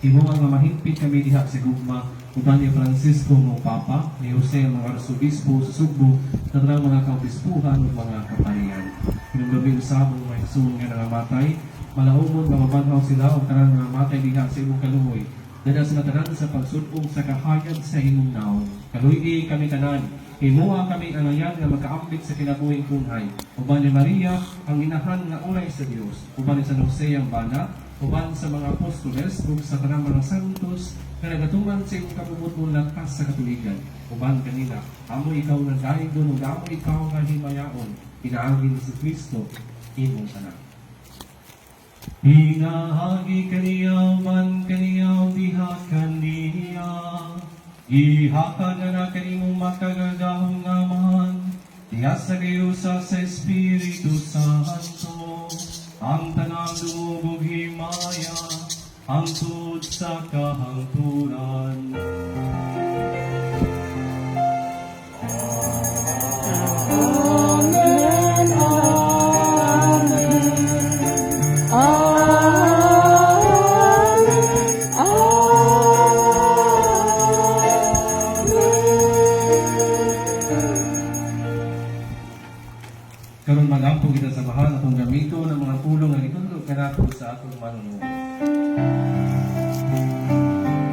Imo ang mahigpit kami diha sa gugma, uban ni Francisco mong Papa, ni Jose ang mga Arsobispo sa Sugbo, na mga kaobispuhan ug mga kaparian. Pinaglabi sa mong may sun nga nangamatay, malahumon nga mabanhaw sila o tanan nga matay diha sa imong kaluoy. Dada sila tanan sa pagsudong sa kahayag sa imong naon. Kaluy kami tanan, himuha kami angayan nga magkaambit sa kinabuhing kunhay. Uban ni Maria, ang inahan nga ulay sa Dios. Uban ni San Jose ang bana, uban sa mga apostoles ug sa tanang mga santos nga nagatungan sa imong kabubot lakas sa katuligan. Uban kanila, amo ikaw nga dayon ug amo ikaw nga himayaon. Pinaagi ni si Kristo imong tanan. Hinahagi kaniya man kaniya diha kaniya. Ihaka na kanimong makagagahong naman. Diha sa gayusa sa Espiritu Santo. Ang tanang dumugog himaya, ang tuod sa kahangturan. Amen, amen, amen, Karon magampo kita sa mahal atong gamito ng mga pulong nga gitudlo kanato sa atong manunong.